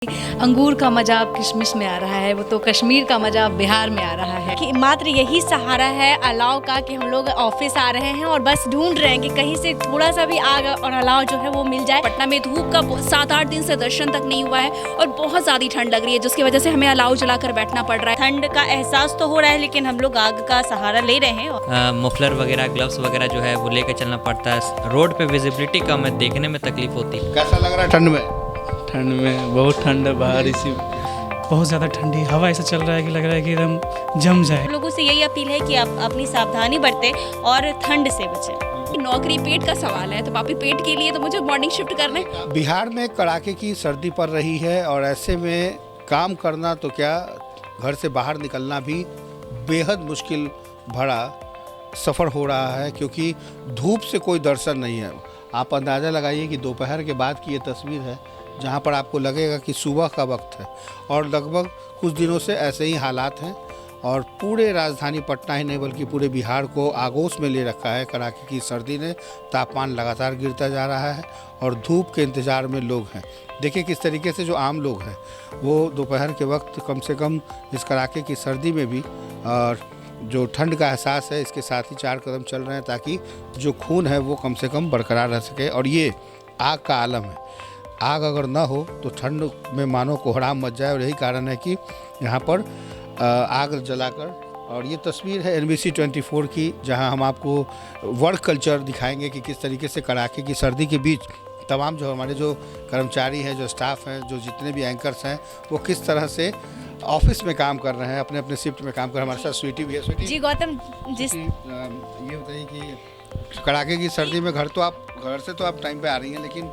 अंगूर का मजा अब किशमिश में आ रहा है, वो तो कश्मीर का मजा अब बिहार में आ रहा है कि मात्र यही सहारा है अलाव का कि हम लोग ऑफिस आ रहे हैं और बस ढूंढ रहे हैं कि कहीं से थोड़ा सा भी आग और अलाव जो है वो मिल जाए। पटना में धूप का 7-8 दिन से दर्शन तक नहीं हुआ है और बहुत ज़्यादा ठंड लग रही है, जिसकी वजह से हमें अलाव जलाकर बैठना पड़ रहा है। ठंड का एहसास तो हो रहा है लेकिन हम लोग आग का सहारा ले रहे हैं। मफलर वगैरह, ग्लव्स वगैरह जो है वो लेकर चलना पड़ता है। रोड पे विजिबिलिटी कम है, देखने में तकलीफ होती है। कैसा लग रहा है ठंड में? ठंड में बहुत ठंड है, बाहर इसी बहुत ज़्यादा ठंडी हवा ऐसा चल रहा है कि लग रहा है कि एकदम जम जाए। लोगों से यही अपील है कि आप अपनी सावधानी बरतें और ठंड से बचें। नौकरी पेट का सवाल है, तो पापी पेट के लिए तो मुझे मॉर्निंग शिफ्ट करना है। बिहार में कड़ाके की सर्दी पड़ रही है और ऐसे में काम करना तो क्या, घर से बाहर निकलना भी बेहद मुश्किल भरा सफ़र हो रहा है, क्योंकि धूप से कोई दर्शन नहीं है। आप अंदाज़ा लगाइए कि दोपहर के बाद की ये तस्वीर है, जहाँ पर आपको लगेगा कि सुबह का वक्त है और लगभग कुछ दिनों से ऐसे ही हालात हैं और पूरे राजधानी पटना ही नहीं बल्कि पूरे बिहार को आगोश में ले रखा है। कड़ाके की सर्दी ने तापमान लगातार गिरता जा रहा है और धूप के इंतज़ार में लोग हैं। देखिए किस तरीके से जो आम लोग हैं वो दोपहर के वक्त कम से कम इस कड़ाके की सर्दी में भी और जो ठंड का एहसास है इसके साथ ही 4 कदम चल रहे हैं, ताकि जो खून है वो कम से कम बरकरार रह सके। और ये आग का आलम है, आग अगर ना हो तो ठंड में मानो कोहराम मच जाए, और यही कारण है कि यहाँ पर आग जलाकर। और ये तस्वीर है NBC 24 की, जहाँ हम आपको वर्क कल्चर दिखाएंगे कि किस तरीके से कड़ाके की सर्दी के बीच तमाम जो हमारे जो कर्मचारी हैं, जो स्टाफ हैं, जो जितने भी एंकर्स हैं, वो किस तरह से ऑफिस में काम कर रहे हैं, अपने अपने शिफ्ट में काम कर। हमारे साथ स्वीटी भी है। स्वीटी जी गौतम, जिस ये बताइए कि कड़ाके की सर्दी में घर से तो आप टाइम पे आ रही हैं, लेकिन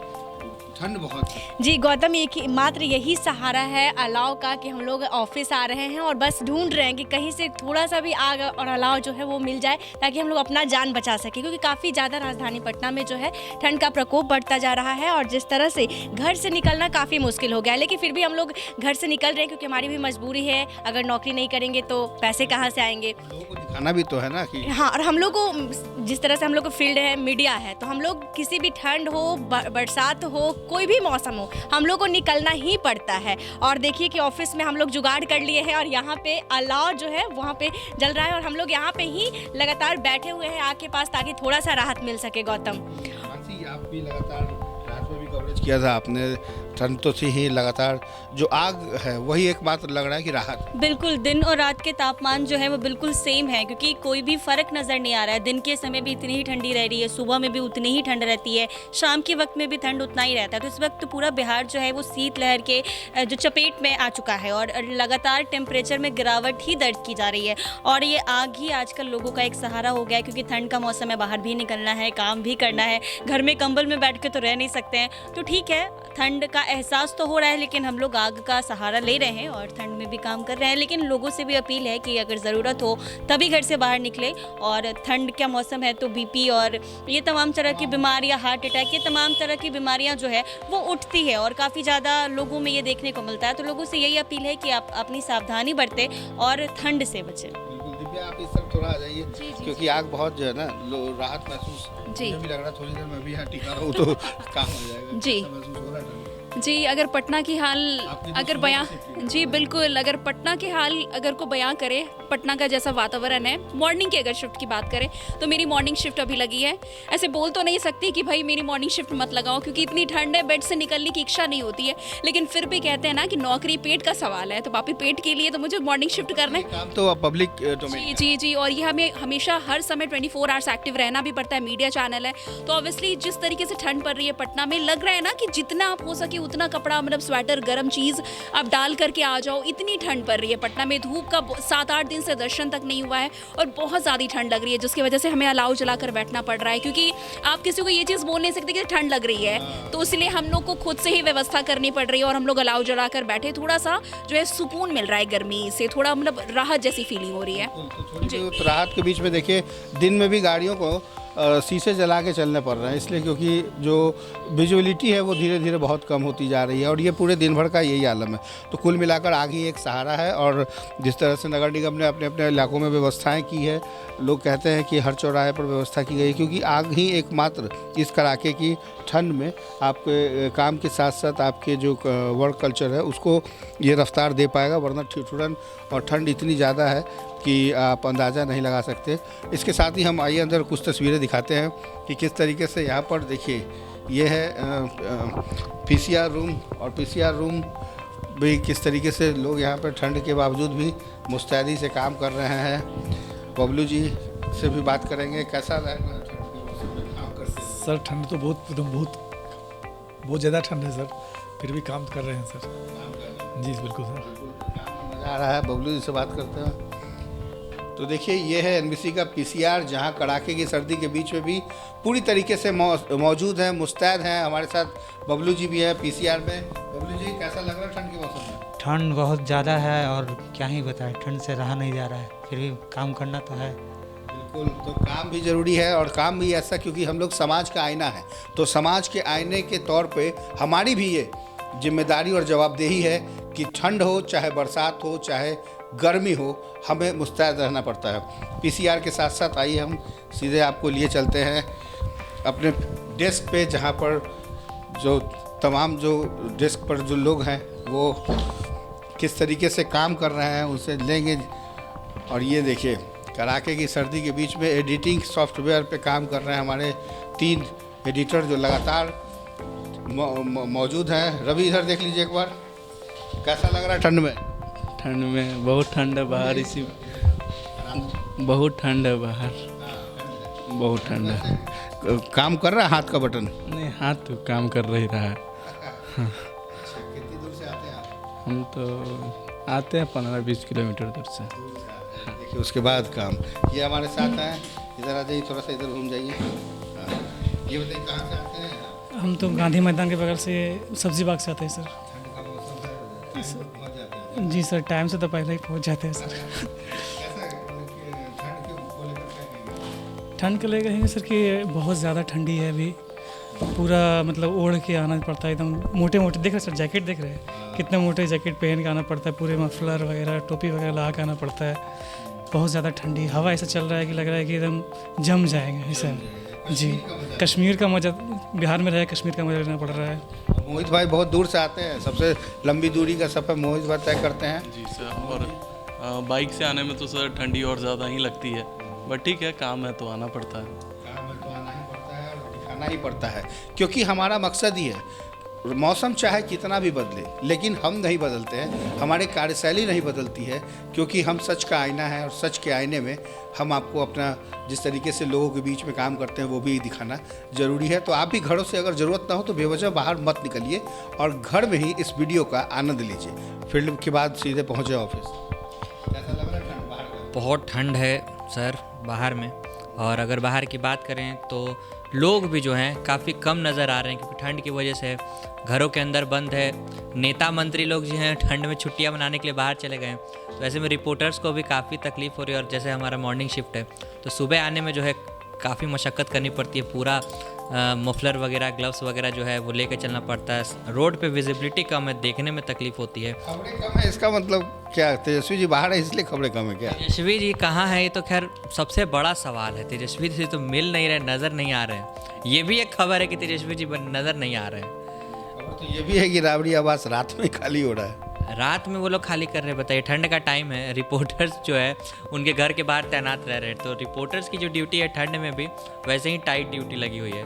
ठंड बहुत है। जी गौतम, मात्र यही सहारा है अलाव का कि हम लोग ऑफिस आ रहे हैं और बस ढूंढ रहे हैं कि कहीं से थोड़ा सा भी आग और अलाव जो है वो मिल जाए, ताकि हम लोग अपना जान बचा सकें, क्योंकि काफ़ी ज़्यादा राजधानी पटना में जो है ठंड का प्रकोप बढ़ता जा रहा है और जिस तरह से घर से निकलना काफ़ी मुश्किल हो गया है। लेकिन फिर भी हम लोग घर से निकल रहे हैं क्योंकि हमारी भी मजबूरी है। अगर नौकरी नहीं करेंगे तो पैसे कहाँ से आएंगे? लोगों को दिखाना भी तो है ना कि हाँ, और हम लोग को जिस तरह से हम लोग को फील्ड है, मीडिया है, तो हम लोग किसी भी ठंड हो, बरसात हो, कोई भी मौसम हो, हम लोग को निकलना ही पड़ता है। और देखिए कि ऑफिस में हम लोग जुगाड़ कर लिए हैं और यहाँ पे अलाव जो है वहाँ पे जल रहा है और हम लोग यहाँ पे ही लगातार बैठे हुए हैं आग के पास, ताकि थोड़ा सा राहत मिल सके। गौतम, आप भी लगातार रात में भी कवरेज किया था आपने, ठंड तो थी ही, लगातार जो आग है वही एकमात्र लग रहा है कि राहत। बिल्कुल, दिन और रात के तापमान जो है वो बिल्कुल सेम है, क्योंकि कोई भी फर्क नज़र नहीं आ रहा है। दिन के समय भी इतनी ही ठंडी रह रही है, सुबह में भी उतनी ही ठंड रहती है, शाम के वक्त में भी ठंड उतना ही रहता है। तो इस वक्त पूरा बिहार जो है वो शीतलहर के जो चपेट में आ चुका है और लगातार टेम्परेचर में गिरावट ही दर्ज की जा रही है। और ये आग ही आजकल लोगों का एक सहारा हो गया है, क्योंकि ठंड का मौसम है, बाहर भी निकलना है, काम भी करना है, घर में कंबल में बैठ के तो रह नहीं सकते हैं। तो ठीक है, ठंड का एहसास तो हो रहा है लेकिन हम लोग आग का सहारा ले रहे हैं और ठंड में भी काम कर रहे हैं। लेकिन लोगों से भी अपील है कि अगर ज़रूरत हो तभी घर से बाहर निकले। और ठंड का मौसम है तो BP और ये तमाम तरह की बीमारियां, हार्ट अटैक, ये तमाम तरह की बीमारियां जो है वो उठती है और काफ़ी ज़्यादा लोगों में ये देखने को मिलता है। तो लोगों से यही अपील है कि आप अपनी सावधानी बरतें और ठंड से बचें। दिव्या, आप इस तरफ थोड़ा आ जाइए, क्योंकि आग बहुत जो है ना, राहत महसूस जी मुझे भी लग रहा है। थोड़ी देर में भी यहाँ टिका रहूँ तो काम हो जाएगा। जी। कैसा महसूस हो रहा है? जी, अगर पटना की हाल आपने अगर जो बयां सुबह से जी बिल्कुल, अगर पटना के हाल अगर को बयां करे, पटना का जैसा वातावरण है, मॉर्निंग की अगर शिफ्ट की बात करें तो मेरी मॉर्निंग शिफ्ट अभी लगी है। ऐसे बोल तो नहीं सकती कि भाई मेरी मॉर्निंग शिफ्ट मत लगाओ, क्योंकि इतनी ठंड है, बेड से निकलने की इच्छा नहीं होती है। लेकिन फिर भी कहते हैं ना कि नौकरी पेट का सवाल है, तो पापी पेट के लिए तो मुझे मॉर्निंग शिफ्ट करना है। काम तो पब्लिक जी जी जी, और ये हमें हमेशा हर समय 24 आवर्स एक्टिव रहना भी पड़ता है। मीडिया चैनल है तो ऑब्वियसली जिस तरीके से ठंड पड़ रही है पटना में, लग रहा है ना कि जितना आप हो सके उतना कपड़ा, मतलब स्वेटर, गर्म चीज़ आप डाल करके आ जाओ। इतनी ठंड पड़ रही है पटना में, धूप का 7-8 दिन से दर्शन तक नहीं हुआ है और बहुत ज़्यादा ठंड लग रही है, जिसकी वजह से हमें अलाव जलाकर बैठना पड़ रहा है, क्योंकि आप किसी को ये चीज़ बोल नहीं सकते कि ठंड लग रही है। तो इसलिए हम लोग को खुद से ही व्यवस्था करनी पड़ रही है और हम लोग अलाव जलाकर बैठे, थोड़ा सा जो है सुकून मिल रहा है, गर्मी से थोड़ा मतलब राहत जैसी फीलिंग हो रही है। तो थोड़ी राहत के बीच में देखिए दिन में भी गाड़ियों को शीशे जला के चलने पड़ रहे हैं, इसलिए क्योंकि जो विजुअलिटी है वो धीरे धीरे बहुत कम होती जा रही है और ये पूरे दिन भर का यही आलम है। तो कुल मिलाकर आग ही एक सहारा है और जिस तरह से नगर निगम ने अपने अपने इलाकों में व्यवस्थाएं की है, लोग कहते हैं कि हर चौराहे पर व्यवस्था की गई, क्योंकि आग ही एकमात्र इस कड़ाके की ठंड में आपके काम के साथ साथ आपके जो वर्क कल्चर है उसको ये रफ्तार दे पाएगा, वरना ठिठुरन और ठंड इतनी ज़्यादा है कि आप अंदाज़ा नहीं लगा सकते। इसके साथ ही हम आइए अंदर कुछ तस्वीरें दिखाते हैं कि किस तरीके से यहाँ पर देखिए ये है पीसीआर रूम, और पीसीआर रूम भी किस तरीके से लोग यहाँ पर ठंड के बावजूद भी मुस्तैदी से काम कर रहे हैं। बबलू जी से भी बात करेंगे, कैसा रहेगा काम करते हैं? सर ठंड तो बहुत ज़्यादा ठंड है सर, फिर भी काम कर रहे हैं सर। जी बिल्कुल सर, मज़ा आ रहा है। बबलू जी से बात करते हैं। तो देखिए ये है एनबीसी का पीसीआर, जहां कड़ाके की सर्दी के बीच में भी पूरी तरीके से मौजूद हैं, मुस्तैद हैं। हमारे साथ बबलू जी भी है पीसीआर में। बबलू जी कैसा लग रहा है ठंड के मौसम में? ठंड बहुत ज़्यादा है और क्या ही बताएं, ठंड से रहा नहीं जा रहा है, फिर भी काम करना तो है। बिल्कुल, तो काम भी ज़रूरी है और काम भी ऐसा क्योंकि हम लोग समाज का आईना है, तो समाज के आईने के तौर पे हमारी भी ये जिम्मेदारी और जवाबदेही है कि ठंड हो चाहे बरसात हो चाहे गर्मी हो, हमें मुस्तैद रहना पड़ता है। पीसीआर के साथ साथ आइए हम सीधे आपको लिए चलते हैं अपने डेस्क पे, जहाँ पर जो तमाम जो डेस्क पर जो लोग हैं वो किस तरीके से काम कर रहे हैं उनसे लेंगे। और ये देखिए कड़ाके की सर्दी के बीच में एडिटिंग सॉफ्टवेयर पे काम कर रहे हैं हमारे 3 एडिटर जो लगातार मौजूद हैं। रवि इधर देख लीजिए एक बार, कैसा लग रहा है ठंड में? ठंड में बहुत ठंड है बाहर, इसी बहुत ठंड है बाहर, बहुत ठंड है। काम कर रहा है हाथ का बटन? नहीं, हाथ तो काम कर रही रहा है। कितनी दूर से आते हैं आप? हम तो आते हैं 15-20 किलोमीटर दूर से। देखिए उसके बाद काम। ये हमारे साथ हैं, इधर आ जाइए, थोड़ा सा इधर घूम जाइए। हाँ, ये बताइए कहाँ से आते हैं? हम तो गांधी मैदान के बगल से सब्जी बाग से आते हैं सर। ठंड का मौसम है, पहुँच जाते हैं। जी सर, टाइम से तो पहले ही पहुंच जाते हैं सर। कैसा है ठंड को लेकर क्या कहेंगे? ठंड को लेकर कहेंगे सर कि बहुत ज़्यादा ठंडी है अभी, पूरा मतलब ओढ़ के आना पड़ता है, एकदम मोटे मोटे देख रहे सर, जैकेट देख रहे हैं कितने मोटे जैकेट पहन के आना पड़ता है, पूरे मफलर वगैरह टोपी वगैरह लगा के आना पड़ता है। बहुत ज़्यादा ठंडी, हवा ऐसा चल रहा है कि लग रहा है कि एकदम जम जाएंगे ऐसा। जी, कश्मीर का मजा, बिहार में रहे कश्मीर का मजा लेना पड़ रहा है। मोहित भाई बहुत दूर से आते हैं, सबसे लंबी दूरी का सफ़र मोहित भाई तय करते हैं। जी सर, और बाइक से आने में तो सर ठंडी और ज़्यादा ही लगती है, बट ठीक है, काम है तो आना पड़ता है। काम है तो आना ही पड़ता है और दिखाना ही पड़ता है, क्योंकि हमारा मकसद ही है। मौसम चाहे कितना भी बदले, लेकिन हम नहीं बदलते हैं, हमारी कार्यशैली नहीं बदलती है, क्योंकि हम सच का आईना है और सच के आईने में हम आपको अपना जिस तरीके से लोगों के बीच में काम करते हैं वो भी दिखाना ज़रूरी है। तो आप भी घरों से अगर ज़रूरत ना हो तो बेवजह बाहर मत निकलिए और घर में ही इस वीडियो का आनंद लीजिए। फिल्म के बाद सीधे पहुँचे ऑफिस। कैसा लग रहा है ठंड बाहर का? बहुत ठंड है सर बाहर में, और अगर बाहर की बात करें तो लोग भी जो हैं काफ़ी कम नज़र आ रहे हैं, क्योंकि ठंड की वजह से घरों के अंदर बंद है। नेता मंत्री लोग जो हैं ठंड में छुट्टियां मनाने के लिए बाहर चले गए हैं, तो ऐसे में रिपोर्टर्स को भी काफ़ी तकलीफ़ हो रही है। और जैसे हमारा मॉर्निंग शिफ्ट है तो सुबह आने में जो है काफ़ी मशक्क़त करनी पड़ती है, पूरा मफलर वगैरह ग्लव्स वगैरह जो है वो लेकर चलना पड़ता है। रोड पे विजिबिलिटी कम है, देखने में तकलीफ़ होती है। खबरें कम है, इसका मतलब क्या? तेजस्वी जी बाहर है इसलिए खबरें कम है क्या? तेजस्वी जी कहाँ है, ये तो खैर सबसे बड़ा सवाल है। तेजस्वी जी तो मिल नहीं रहे, नज़र नहीं आ रहे हैं। ये भी एक खबर है कि तेजस्वी जी नज़र नहीं आ रहे हैं। खबर तो ये भी है कि राबड़ी आवास रात में खाली हो रहा है। रात में वो लोग खाली कर रहे हैं, बताइए, ठंड का टाइम है, रिपोर्टर्स जो है उनके घर के बाहर तैनात रह रहे हैं, तो रिपोर्टर्स की जो ड्यूटी है ठंड में भी वैसे ही टाइट ड्यूटी लगी हुई है।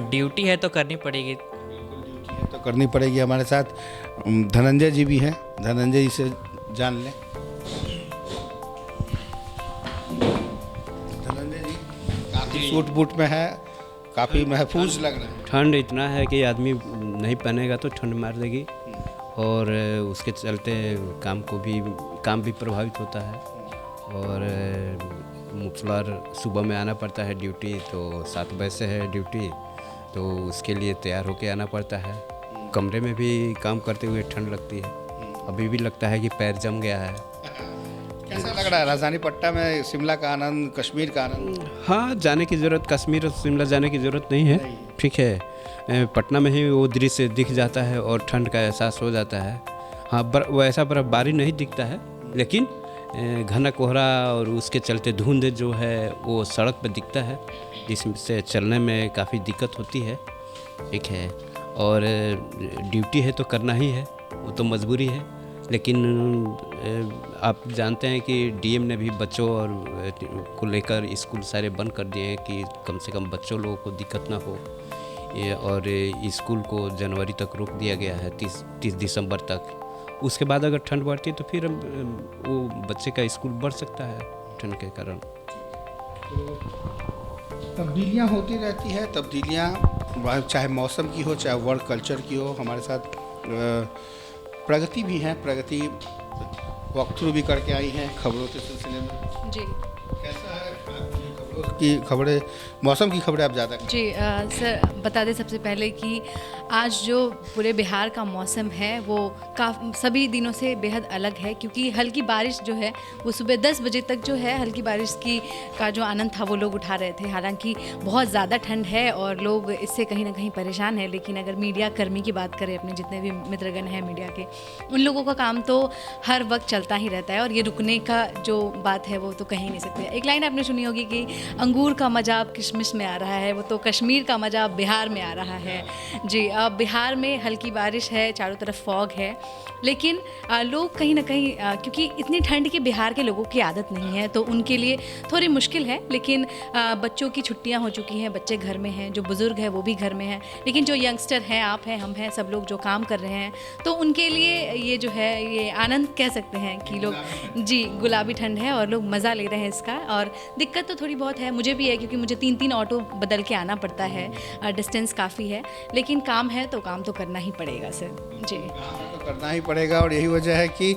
ड्यूटी है तो करनी पड़ेगी, ड्यूटी है तो करनी पड़ेगी। हमारे साथ धनंजय जी भी हैं, धनंजय जी से जान लें। धनंजय जी काफ़ी सूट बूट में है, काफ़ी महफूज लग रहे हैं। ठंड इतना है कि आदमी नहीं पहनेगा तो ठंड मार देगी, और उसके चलते काम भी प्रभावित होता है। और मुफलर सुबह में आना पड़ता है ड्यूटी, तो 7 बजे से है ड्यूटी, तो उसके लिए तैयार होके आना पड़ता है। कमरे में भी काम करते हुए ठंड लगती है, अभी भी लगता है कि पैर जम गया है। कैसा लग रहा है राजधानी पटना में शिमला का आनंद, कश्मीर का आनंद? हाँ, जाने की ज़रूरत, कश्मीर और शिमला जाने की ज़रूरत नहीं है, ठीक है। पटना में ही वो दृश्य दिख जाता है और ठंड का एहसास हो जाता है। हाँ, वैसा बर्फबारी नहीं दिखता है, लेकिन घना कोहरा और उसके चलते धुंध जो है वो सड़क पर दिखता है, जिससे चलने में काफ़ी दिक्कत होती है, ठीक है। और ड्यूटी है तो करना ही है, वो तो मजबूरी है। लेकिन आप जानते हैं कि डीएम ने भी बच्चों और को लेकर स्कूल सारे बंद कर दिए हैं कि कम से कम बच्चों लोगों को दिक्कत ना हो। और स्कूल को जनवरी तक रोक दिया गया है, 30 दिसंबर तक। उसके बाद अगर ठंड बढ़ती है तो फिर वो बच्चे का स्कूल बढ़ सकता है ठंड के कारण। तब्दीलियाँ होती रहती है, तब्दीलियाँ चाहे मौसम की हो, चाहे वर्क कल्चर की हो। हमारे साथ प्रगति भी है, प्रगति वॉक थ्रू भी करके आई हैं खबरों के सिलसिले में। जी कैसा है आपकी खबरों की खबरें, मौसम की खबरें आप ज़्यादा? जी सर, बता दें सबसे पहले कि आज जो पूरे बिहार का मौसम है वो सभी दिनों से बेहद अलग है, क्योंकि हल्की बारिश जो है वो सुबह 10 बजे तक जो है हल्की बारिश का जो आनंद था वो लोग उठा रहे थे। हालांकि बहुत ज़्यादा ठंड है और लोग इससे कहीं ना कहीं परेशान हैं, लेकिन अगर मीडिया कर्मी की बात करें, अपने जितने भी मित्रगण हैं मीडिया के, उन लोगों का काम तो हर वक्त चलता ही रहता है और ये रुकने का जो बात है वो तो कह ही नहीं सकते। एक लाइन आपने सुनी होगी कि अंगूर का मज़ा अब किशमिश में आ रहा है, वो तो कश्मीर का मज़ा अब बिहार में आ रहा है। जी, अब बिहार में हल्की बारिश है, चारों तरफ फॉग है, लेकिन लोग कहीं ना कहीं क्योंकि इतनी ठंड की बिहार के लोगों की आदत नहीं है तो उनके लिए थोड़ी मुश्किल है। लेकिन बच्चों की छुट्टियां हो चुकी हैं, बच्चे घर में हैं, जो बुज़ुर्ग हैं वो भी घर में हैं, लेकिन जो यंगस्टर हैं, आप हैं, हम हैं, सब लोग जो काम कर रहे हैं, तो उनके लिए ये जो है ये आनंद कह सकते हैं कि लोग, जी, गुलाबी ठंड है और लोग मज़ा ले रहे हैं इसका। और दिक्कत तो थोड़ी बहुत है, मुझे भी है, क्योंकि मुझे 3-3 ऑटो बदल के आना पड़ता है, डिस्टेंस काफ़ी है, लेकिन काम है तो काम तो करना ही पड़ेगा सर। जी, तो करना ही पड़ेगा और यही वजह है कि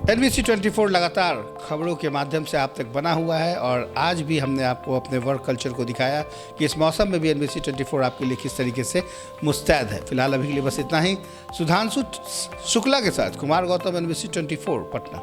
NBC 24 लगातार खबरों के माध्यम से आप तक बना हुआ है। और आज भी हमने आपको अपने वर्क कल्चर को दिखाया कि इस मौसम में भी NBC 24 आपके लिए किस तरीके से मुस्तैद है। फिलहाल अभी के लिए बस इतना ही। सुधांशु शुक्ला के साथ कुमार गौतम, NBC 24 पटना।